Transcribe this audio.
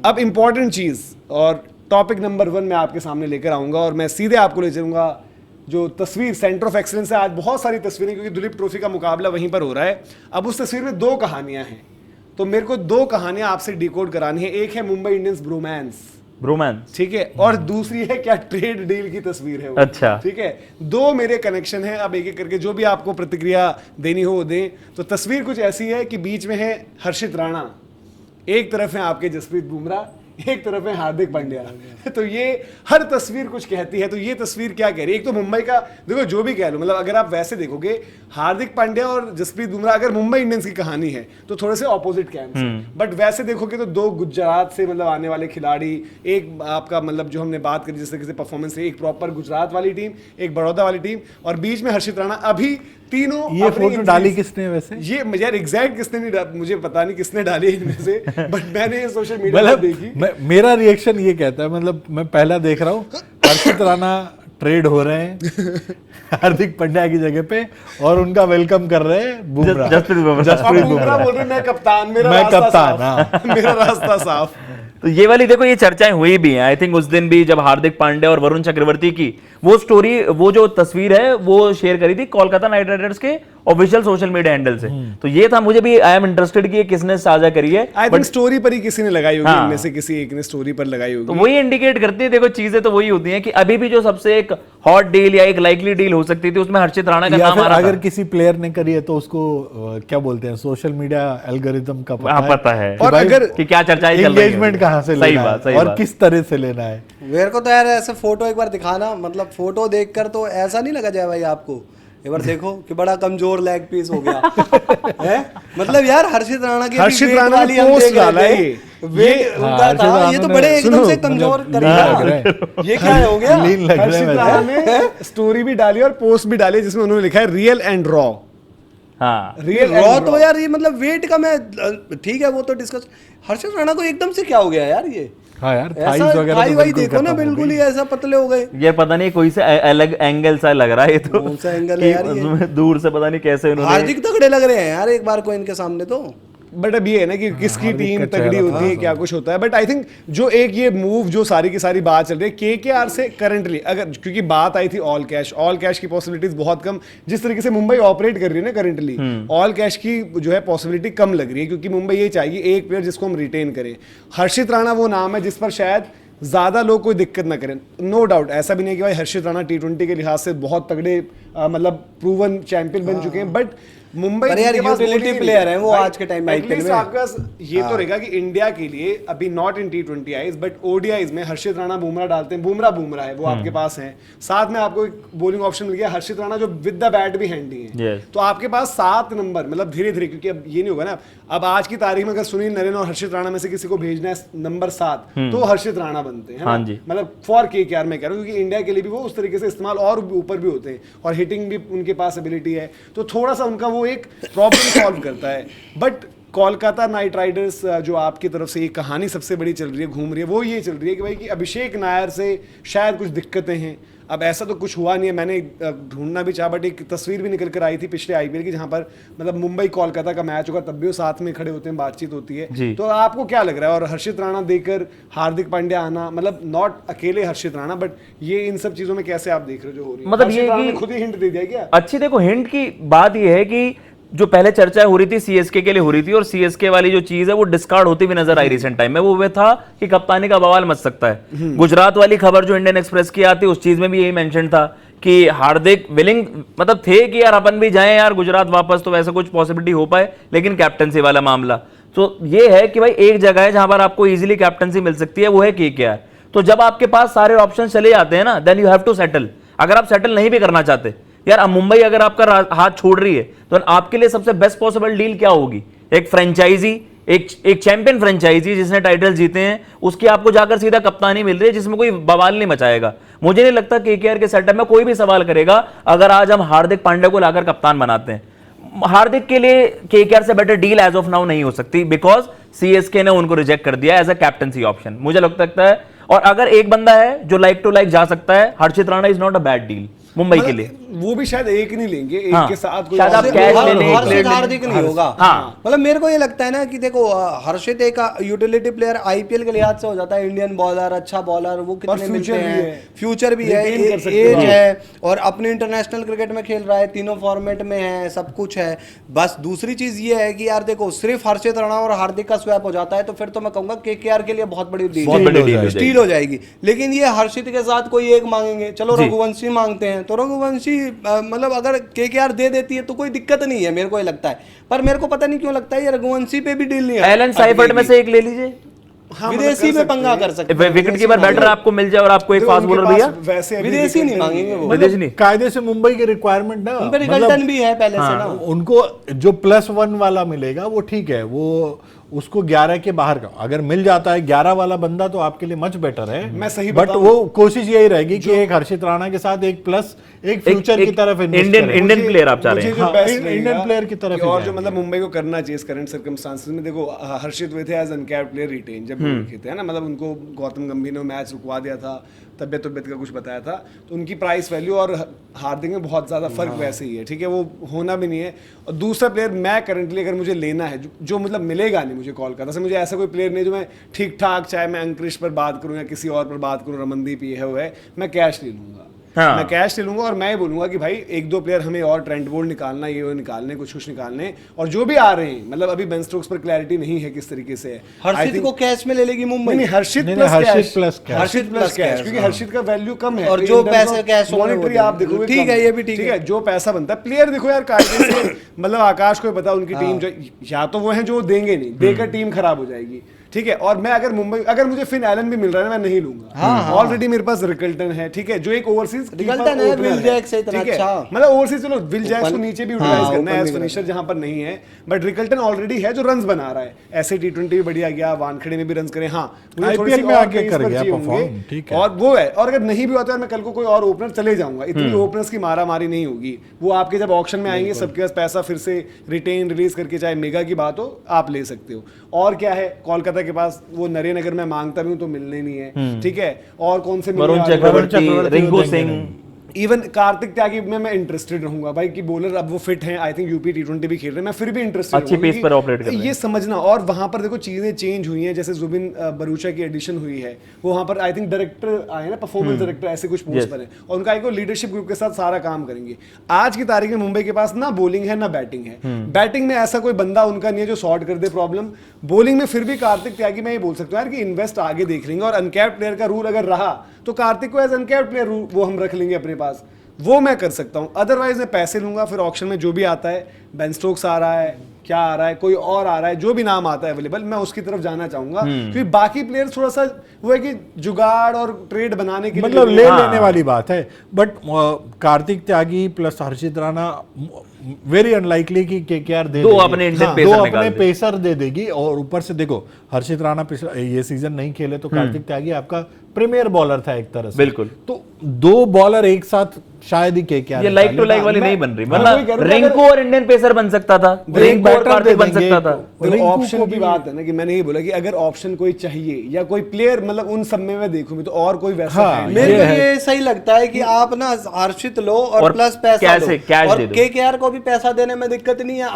अब इंपॉर्टेंट चीज और टॉपिक नंबर 1 मैं आपके सामने लेकर आऊंगा और मैं सीधे आपको ले चलूंगा जो तस्वीर सेंटर ऑफ एक्सीलेंस है। आज बहुत सारी तस्वीरें, क्योंकि दुलीप ट्रॉफी का मुकाबला वहीं पर हो रहा है। अब उस तस्वीर में 2 कहानियां हैं, तो मेरे को 2 कहानियां आपसे डिकोड करानी है। एक है मुंबई इंडियंस ब्रोमांस, ठीक है, और दूसरी है क्या ट्रेड डील की तस्वीर है वो। अच्छा, ठीक है, 2 मेरे कनेक्शन है। अब एक एक करके जो भी आपको प्रतिक्रिया देनी हो दें। तो तस्वीर कुछ ऐसी है कि बीच में है हर्षित राणा, एक तरफ है आपके जसप्रीत बुमराह, एक तरफ है हार्दिक पांड्या। तो ये हर तस्वीर कुछ कहती है। तो ये तस्वीर क्या कह रही है? एक तो मुंबई का, देखो जो भी कह लो, मतलब अगर आप वैसे देखोगे हार्दिक पांड्या और जसप्रीत बुमराह अगर मुंबई इंडियंस की कहानी है तो थोड़े से ऑपोजिट कैंप्स हैं। बट वैसे देखोगे तो 2 गुजरात से मतलब आने वाले खिलाड़ी, एक आपका मतलब जो हमने बात करी जिस तरीके से परफॉर्मेंस है, एक प्रॉपर गुजरात वाली टीम, एक बड़ौदा वाली टीम, और बीच में हर्षित राणा। अभी तीनों ये फोटो डाली किसने वैसे? ये यार एग्जैक्ट किसने नहीं, मुझे पता नहीं किसने डाली इनमें से, बट मैंने ये सोशल मीडिया पर देखी। मेरा रिएक्शन ये कहता है, मतलब मैं पहला देख रहा हूँ हर्षित राणा ट्रेड हो रहे हैं हार्दिक पांड्या की जगह पे और उनका वेलकम कर रहे हैं बुमराह, जसप्रीत बुमराह बोल रहे मैं कप्तान, मेरा रास्ता साफ। तो ये वाली देखो, ये चर्चाएं हुई भी हैं। आई थिंक उस दिन भी जब हार्दिक पांड्या और वरुण चक्रवर्ती की वो स्टोरी, वो जो तस्वीर है वो शेयर करी थी कोलकाता नाइट राइडर्स के ऑफिशियल सोशल मीडिया हैंडल से। तो ये था, मुझे भी आई एम इंटरेस्टेड कि ये किसने साझा करी है। आई थिंक स्टोरी पर ही किसी ने लगाई होगी, इनमें से किसी एक ने स्टोरी पर लगाई होगी। तो वही इंडिकेट करती है, देखो चीजें तो वही होती हैं कि अभी भी जो सबसे एक हॉट डील या एक लाइकली डील हो सकती थी उसमें हर्षित राणा का नाम आ रहा था। अगर किसी प्लेयर ने करी है तो उसको क्या बोलते हैं, सोशल मीडिया एल्गोरिथम का पता है और अगर कि क्या चर्चाएं चल रही है, एंगेजमेंट कहां से लेना है और किस तरह से लेना है। मेरे को तो यार ऐसे फोटो एक बार दिखाना, मतलब फोटो देखकर तो ऐसा नहीं लगा जाए भाई आपको, एक बार देखो कि बड़ा कमजोर लेग पीस हो गया है। मतलब यार हर्षित राणा की पोस्ट डाला है वेट उनका था, ये तो बड़े एकदम से कमजोर ये क्या हो गया? हर्षित राणा ने स्टोरी भी डाली और पोस्ट भी डाली जिसमें उन्होंने लिखा है रियल एंड रॉ। हाँ, रियल रॉ तो यार ये मतलब वेट का, मैं ठीक है वो तो डिस्कस। हर्षित राणा को एकदम से क्या हो गया यार? ये हाँ यार, थाई वही देखो ना, बिल्कुल ही ऐसा पतले हो गए। ये पता नहीं कोई से अलग एंगल सा लग रहा है ये तो। कौन सा एंगल है यार ये? दूर से पता नहीं कैसे उन्होंने। हार्दिक तगड़े लग रहे हैं यार एक बार को इनके सामने तो। बट अब ये है ना कि किसकी टीम तगड़ी होती है, क्या कुछ होता है। बट आई थिंक जो एक ये मूव जो सारी की सारी बात चल रही है केकेआर से करंटली, अगर क्योंकि बात आई थी ऑल कैश की पॉसिबिलिटीज बहुत कम, जिस तरीके से मुंबई ऑपरेट कर रही है ना करंटली, ऑल कैश की जो है पॉसिबिलिटी कम लग रही है, क्योंकि मुंबई ये चाहिए एक प्लेयर जिसको हम रिटेन करें। हर्षित राणा वो नाम है जिस पर शायद ज्यादा लोग कोई दिक्कत ना करें। नो डाउट, ऐसा भी नहीं कि भाई हर्षित राणा T20 के लिहाज से बहुत तगड़े मतलब प्रूवन चैंपियन बन चुके हैं, बट मुंबई यार यूटिलिटी प्लेयर है वो आज के टाइम में आईपीएल में। आपके पास ये तो रहेगा कि इंडिया के लिए अभी not in T20 eyes but ODIs में हर्षित राणा बुमराह डालते हैं, बुमराह है वो आपके पास है। साथ में आपको एक बॉलिंग ऑप्शन मिल गया हर्षित राणा जो विद द बैट भी हैंडी है। तो आपके पास 7 नंबर, मतलब धीरे धीरे, क्योंकि अब ये नहीं होगा ना, अब आज की तारीख में अगर सुनील नरेन और हर्षित राणा में से किसी को भेजना है नंबर 7 तो हर्षित राणा बनते हैं, मतलब फॉर केकेआर में कह रहा हूँ, क्योंकि इंडिया के लिए भी वो उस तरीके से इस्तेमाल और ऊपर भी होते हैं और हिटिंग भी उनके पास एबिलिटी है, तो थोड़ा सा उनका वो एक प्रॉब्लम सॉल्व करता है। बट कोलकाता नाइट राइडर्स जो आपकी तरफ से ये कहानी सबसे बड़ी चल रही है, घूम रही है, वो ये चल रही है कि भाई कि अभिषेक नायर से शायद कुछ दिक्कतें हैं। अब ऐसा तो कुछ हुआ नहीं है, मैंने ढूंढना भी चाहा, बट एक तस्वीर भी निकल कर आई थी पिछले आईपीएल की जहां पर मतलब मुंबई कोलकाता का मैच होगा तब भी वो साथ में खड़े होते हैं, बातचीत होती है। तो आपको क्या लग रहा है? और हर्षित राणा देकर हार्दिक पांड्या आना, मतलब नॉट अकेले हर्षित राणा, बट ये इन सब चीजों में कैसे आप देख रहे हो जो हो रही है? मतलब ये खुद ही हिंट दे दिया क्या? अच्छी देखो, हिंट की बात ये है कि जो पहले चर्चा हो रही थी सीएसके के लिए हो रही थी, और सीएसके वाली जो चीज है वो डिस्कार्ड होती हुई नजर आई रिसेंट टाइम में। वो था कि कप्तानी का बवाल मच सकता है। गुजरात वाली खबर जो इंडियन एक्सप्रेस की आती उस चीज में भी यही मेंशन था कि हार्दिक विलिंग मतलब थे कि यार अपन भी जाएं यार गुजरात वापस, तो वैसा कुछ पॉसिबिलिटी हो पाए, लेकिन कैप्टनसी वाला मामला तो ये है कि भाई एक जगह है जहां पर आपको इजीली कैप्टनसी मिल सकती है, वो है केकेआर। तो जब आपके पास सारे ऑप्शन चले जाते हैं ना, then you have to settle. अगर आप सेटल नहीं भी करना चाहते यार, अब मुंबई अगर आपका हाथ छोड़ रही है तो आपके लिए सबसे बेस्ट पॉसिबल डील क्या होगी? एक फ्रेंचाइजी, एक चैंपियन फ्रेंचाइजी जिसने टाइटल जीते हैं, उसकी आपको जाकर सीधा कप्तानी मिल रही है जिसमें कोई बवाल नहीं मचाएगा। मुझे नहीं लगता केकेआर के सेटअप में कोई भी सवाल करेगा अगर आज हम हार्दिक पांड्या को लाकर कप्तान बनाते हैं। हार्दिक के लिए केकेआर से better deal as of now नहीं हो सकती, बिकॉज सीएसके ने उनको रिजेक्ट कर दिया एज अ कैप्टनसी ऑप्शन, मुझे लगता है। और अगर एक बंदा है जो लाइक टू लाइक जा सकता है, Harshit Rana is not a bad deal Mumbai के लिए। वो भी शायद एक नहीं लेंगे, एक हाँ, के साथ कोई शायद आप और- कैश ले लें, हर्षित प्लेयर ले हार्दिक नहीं होगा। हाँ। मतलब मेरे को ये लगता है ना कि देखो हर्षित एक यूटिलिटी प्लेयर आईपीएल के लिहाज से हो जाता है, इंडियन बॉलर, अच्छा बॉलर, वो कितने मिलते future भी हैं, है। फ्यूचर भी है, Retain कर सकते एज हो। है, और अपने इंटरनेशनल क्रिकेट में खेल रहा है, तीनों फॉर्मेट में है, सब कुछ है। बस दूसरी चीज ये है कि यार देखो सिर्फ हर्षित राणा और हार्दिक का स्वैप हो जाता है तो फिर तो मैं कहूंगा केकेआर के लिए बहुत बड़ी डील बहुत है, बड़ी डील हो जाएगी। स्टील हो जाएगी। लेकिन ये हर्षित के साथ कोई एक मांगेंगे, चलो जी। रघुवंशी मांगते हैं तो रघुवंशी मतलब अगर केकेआर दे देती है तो कोई दिक्कत नहीं है, मेरे को ये लगता है। पर मेरे को पता नहीं क्यों लगता है ये रघुवंशी पे भी डील नहीं है। एलन साइफर्ट में से एक ले लीजिए, हाँ, मतलब विदेशी कर में सकते पंगा हैं। कर सकते हैं। विकेट कीपर बैटर आपको मिल जाए और आपको एक देखो, फास्ट उनके बॉलर पास भैया, वैसे अभी विदेशी विकेट नहीं मांगेंगे वो। विदेशी नहीं। कायदे से मुंबई की रिक्वायरमेंट ना, उन पे मतलब रिकल्टन भी है पहले से ना। उनको जो +1 वाला मिलेगा वो ठीक है, वो उसको 11 के बाहर का अगर मिल जाता है 11 वाला बंदा तो आपके लिए मच बेटर है। मैं सही बट बताऊं, वो कोशिश यही रहेगी कि एक हर्षित राणा के साथ एक प्लस एक फ्यूचर की तरफ invest इंडियन करें। इंडियन प्लेयर आप चाह रहे मुझे हैं। जो हाँ, बेस्ट इंडियन लगेगा प्लेयर की तरफ कि ही और जो जाएंगे। मतलब मुंबई को करना चाहिए इस करंट सर्कमस्टांसेस में, देखो हर्षित हुए थे एज अनकैप्ड प्लेयर रिटेन जब वो लिखे थे, है ना, मतलब उनको गौतम गंभीर ने मैच रुकवा दिया था, तबियत का कुछ बताया था, तो उनकी प्राइस वैल्यू और हार्दिक में बहुत ज़्यादा फर्क वैसे ही है, ठीक है, वो होना भी नहीं है। और दूसरा प्लेयर मैं करंटली अगर मुझे लेना है जो मतलब मिलेगा नहीं मुझे कोलकाता से, मुझे ऐसा कोई प्लेयर नहीं जो मैं ठीक ठाक, चाहे मैं अंकुरिश पर बात करूं या किसी और पर बात करूं, रमनदीप ये है वो है, मैं कैश ले लूंगा। हाँ। मैं कैश ले लूंगा और मैं ये बोलूंगा कि भाई एक दो प्लेयर हमें और, ट्रेंट बोल्ट निकालना, ये वो निकालने, कुछ निकालने, और जो भी आ रहे हैं, मतलब अभी बेन स्टोक्स पर क्लैरिटी नहीं है किस तरीके से है। I हर्षित think- को कैश में ले लेगी मुंबई। नहीं, हर्षित नहीं, प्लस हर्षित कैश, प्लस कैश। हर्षित प्लस कैश, क्योंकि हाँ। हर्षित का वैल्यू कम है और जो In terms पैसे of कैश होंगे वो monetary देंगे। आप देखोगे ठीक कम है, ये भी ठीक है। जो पैसा बनता है, प्लेयर देखो यार कायदे से मतलब आकाश को पता उनकी टीम जो या तो वो है जो देंगे नहीं, देकर टीम खराब हो जाएगी, ठीक है। और मैं अगर मुंबई, अगर मुझे फिन एलन भी मिल रहा है मैं नहीं लूंगा, ऑलरेडी मेरे पास रिकल्टन है, ठीक है, जो एक ओवरसीज रिकल्टन है, विल जैक से इतना अच्छा। मतलब ओवरसीज चलो विल जैक्स को नीचे भी यूटिलाइज हाँ, करना है open एज भी फिनिशर जहां पर नहीं है, बट रिकल्टन ऑलरेडी है जो रन्स बना रहा है, ऐसे T20 भी बढ़िया गया, वानखेड़े में भी रन्स करे, हाँ मुझे थोड़ी IPL सी में और आगे pace कर पर गया चाहिए perform, होंगे, ठीक है। और वो है। और अगर नहीं भी होता है मैं कल को कोई और ओपनर चले जाऊंगा, इतनी ओपनर्स की मारा मारी नहीं होगी, वो आपके जब ऑक्शन में आएंगे सबके पास पैसा फिर से रिटेन रिलीज करके, चाहे मेगा की बात हो, आप ले सकते हो। और क्या है, कोलकाता के पास वो नरेन अगर मैं मांगता भी हूं तो मिलने नहीं है, ठीक है, और कौन से वरुण मिलने वाले हैं? चक्रवर्ती, चक्रवर्ती रिंकू देंगे सिंह, इवन कार्तिक त्यागी में मैं इंटरेस्टेड रहूंगा भाई कि बॉलर अब वो फिट हैं, आई थिंक यूपी T20 भी खेल रहे हैं, मैं फिर भी इंटरेस्टेड अच्छी पेस पर ऑपरेट कर रहे हैं। ये समझना। और वहां पर देखो चीजें चेंज हुई हैं, जैसे जुबिन बरूचा की एडिशन हुई है, वो वहां पर आई थिंक डायरेक्टर आए ना, परफॉर्मेंस डायरेक्टर ऐसे कुछ पोस्ट Yes. पर है, और उनका एक लीडरशिप ग्रुप के साथ सारा काम करेंगे। आज की तारीख में मुंबई के पास ना बॉलिंग है ना बैटिंग है, बैटिंग में ऐसा कोई बंदा उनका नहीं है जो सॉर्ट कर दे प्रॉब्लम, बॉलिंग में फिर भी कार्तिक त्यागी मैं ये बोल सकता हूँ यार कि इन्वेस्ट आगे देख लेंगे, और अनकैप्ड प्लेयर का रूल अगर रहा तो कार्तिक को एज अनकैप्ड प्लेयर वो हम रख लेंगे अपने पास, वो मैं कर सकता हूं। अदरवाइज मैं पैसे लूंगा, फिर ऑक्शन में जो भी आता है, बेन स्टोक्स आ रहा है, क्या आ रहा है, कोई और आ रहा है, जो भी नाम आता है अवेलेबल, मैं उसकी तरफ जाना चाहूंगा, क्योंकि बाकी प्लेयर थोड़ा सा वो है कि जुगाड़ और ट्रेड बनाने के मतलब लिए ले हाँ। लेने वाली बात है। But Kartik Tyagi plus Harshit Rana very unlikely कि केकेआर दे दो देगी। अपने इंडियन हाँ, पेसर दो निकाल अपने दे। पेसर दे देगी, और ऊपर से देखो हर्षित राणा ये सीजन नहीं खेले तो कार्तिक त्यागी आपका प्रीमियर बॉलर था एक तरह से, बिल्कुल। तो दो बॉलर एक साथ शायद ही केकेआर ये लाइक टू लाइक वाली नहीं बन रही, मतलब वही करूंगा, रिंकू और इंडियन पेसर बन सकता था, रिंकू और कार्तिक बन सकता था। देखो रिंकू ऑप्शन को की भी- बात है ना कि मैंने ये बोला कि अगर ऑप्शन कोई चाहिए या कोई प्लेयर, मतलब उन सब में मैं देखूं भी तो और कोई वैसा हाँ, है नहीं। मेरे ये को है। ये सही लगता है कि आप ना हर्षित लो और और प्लस पैसा कैश लो, कैश और दे दो। केकेआर को भी पैसा देने में दिक्कत नहीं है,